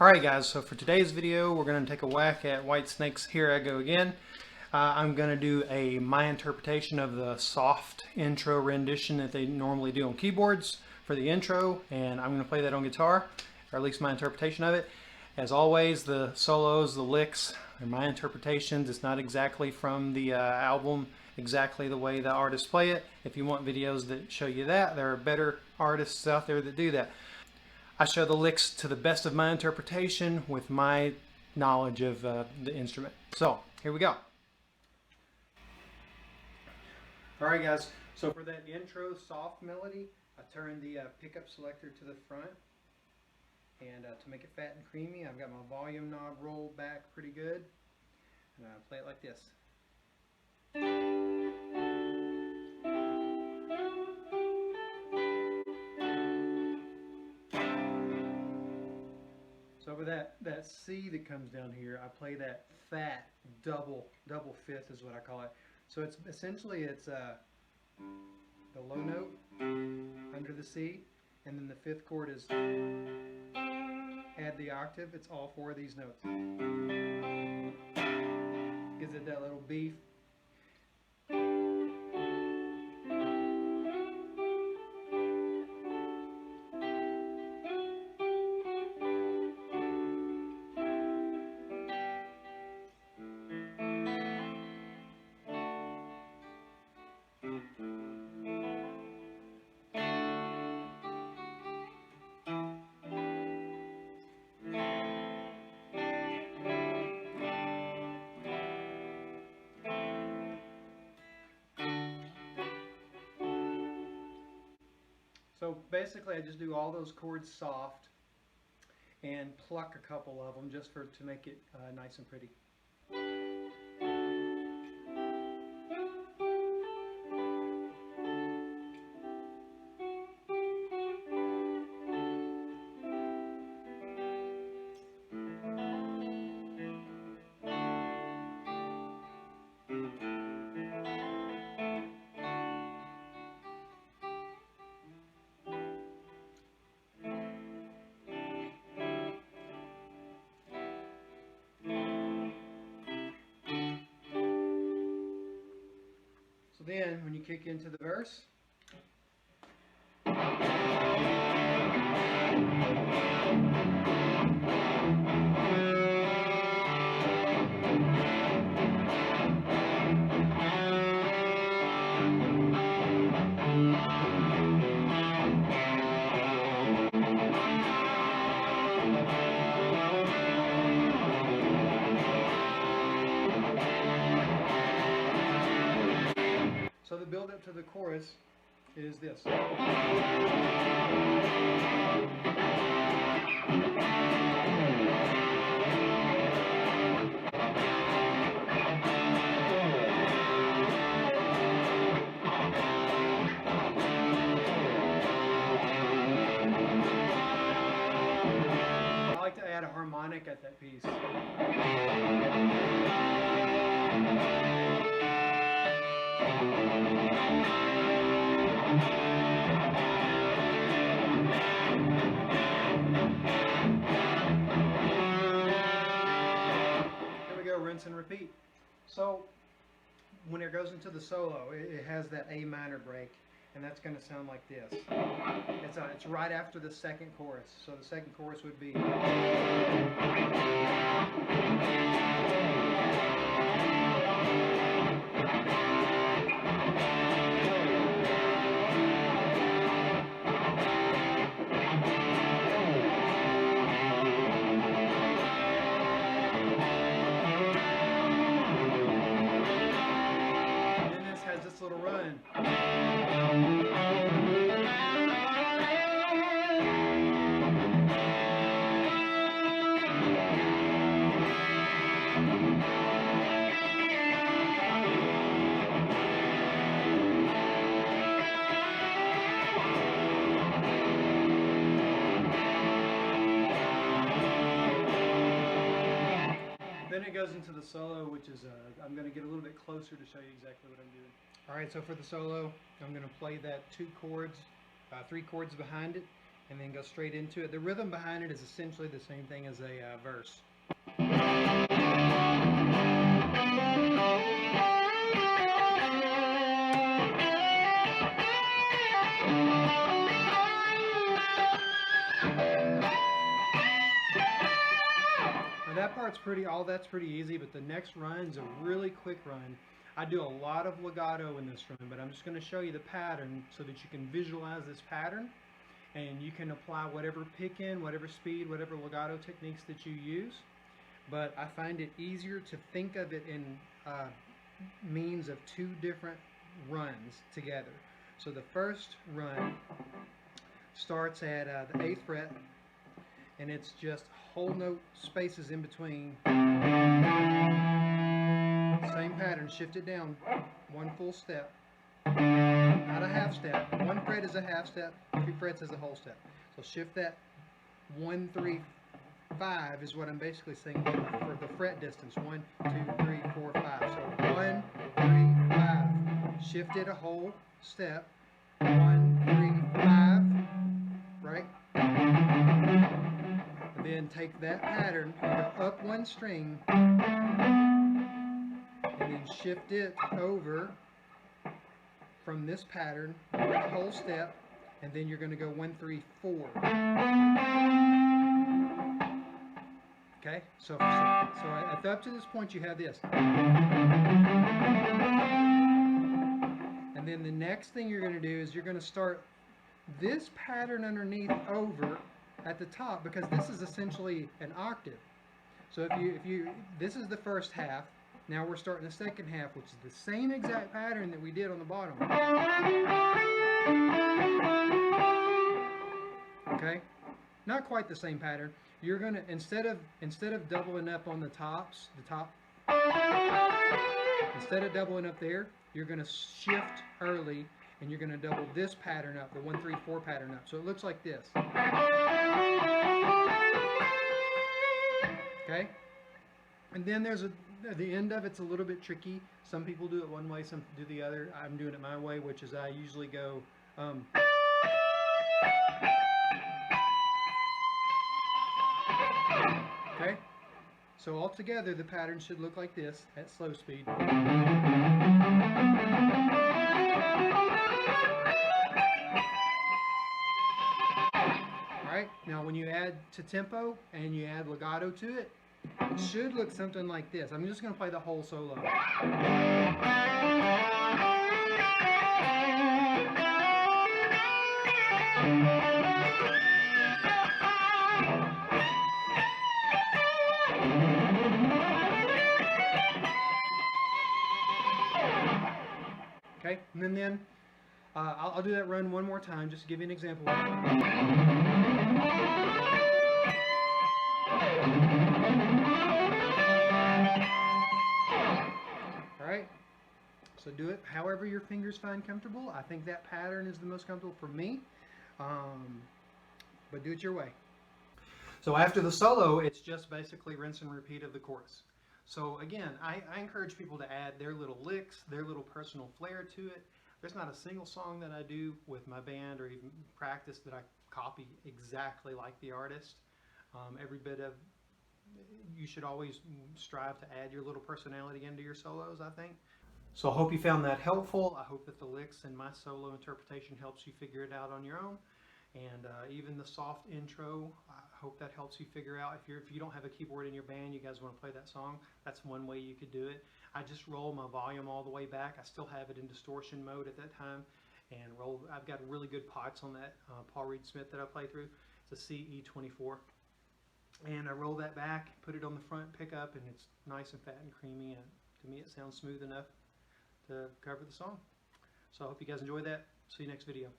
Alright guys, so for today's video we're going to take a whack at Whitesnake's Here I Go Again. I'm going to do my interpretation of the soft intro rendition that they normally do on keyboards for the intro, and I'm going to play that on guitar, or at least my interpretation of it. As always, the solos, the licks, are my interpretations. It's not exactly from the album exactly the way the artists play it. If you want videos that show you that, there are better artists out there that do that. I show the licks to the best of my interpretation with my knowledge of the instrument. So, here we go. Alright guys, so for that intro soft melody, I turn the pickup selector to the front. And to make it fat and creamy, I've got my volume knob rolled back pretty good. And I play it like this. So over that C that comes down here, I play that fat double fifth is what I call it. So it's essentially the low note under the C, and then the fifth chord is add the octave. It's all four of these notes. Gives it that little beef. So basically I just do all those chords soft and pluck a couple of them just to make it nice and pretty. So then, when you kick into the verse, so the build up to the chorus is this. Here I like to add a harmonic at that piece. Rinse and repeat. So when it goes into the solo, it has that A minor break, and that's going to sound like this. It's right after the second chorus. So the second chorus would be. Little run. Then it goes into the solo, which is I'm going to get a little bit closer to show you exactly what I'm doing. Alright, so for the solo, I'm going to play that three chords behind it, and then go straight into it. The rhythm behind it is essentially the same thing as a verse. Now that part's all that's pretty easy, but the next run's a really quick run. I do a lot of legato in this run, but I'm just going to show you the pattern so that you can visualize this pattern, and you can apply whatever pick in, whatever speed, whatever legato techniques that you use. But I find it easier to think of it in means of two different runs together. So the first run starts at the 8th fret, and it's just whole note spaces in between. Same pattern, shift it down one full step, not a half step. One fret is a half step, 2 frets is a whole step. So shift that 1, 3, 5 is what I'm basically saying for the fret distance. 1, 2, 3, 4, 5. So 1, 3, 5. Shift it a whole step. 1, 3, 5. Right? And then take that pattern and go up one string, and then shift it over from this pattern, whole step, and then you're going to go 1, 3, 4. Okay, so up to this point you have this. And then the next thing you're going to do is you're going to start this pattern underneath over at the top, because this is essentially an octave. So if you this is the first half. Now we're starting the second half, which is the same exact pattern that we did on the bottom. Okay? Not quite the same pattern. You're gonna instead of doubling up on the top, instead of doubling up there, you're gonna shift early, and you're gonna double this pattern up, the 1, 3, 4 pattern up. So it looks like this. Okay? And then there's the end of it's a little bit tricky. Some people do it one way, some do the other. I'm doing it my way, which is I usually go okay? So altogether the pattern should look like this at slow speed. Alright, now when you add to tempo and you add legato to it, it should look something like this. I'm just going to play the whole solo. Okay, and then I'll do that run one more time just to give you an example. Alright, so do it however your fingers find comfortable. I think that pattern is the most comfortable for me, but do it your way. So after the solo, it's just basically rinse and repeat of the chorus. So again, I encourage people to add their little licks, their little personal flair to it. There's not a single song that I do with my band or even practice that I copy exactly like the artist. Every bit of, you should always strive to add your little personality into your solos, I think. So I hope you found that helpful. I hope that the licks and my solo interpretation helps you figure it out on your own. And even the soft intro, I hope that helps you figure out. If you don't have a keyboard in your band, you guys want to play that song, that's one way you could do it. I just roll my volume all the way back. I still have it in distortion mode at that time, and I've got really good pots on that Paul Reed Smith that I play through. It's a CE24, and I roll that back, put it on the front pickup, and it's nice and fat and creamy, and to me it sounds smooth enough to cover the song. So I hope you guys enjoyed that. See you next video.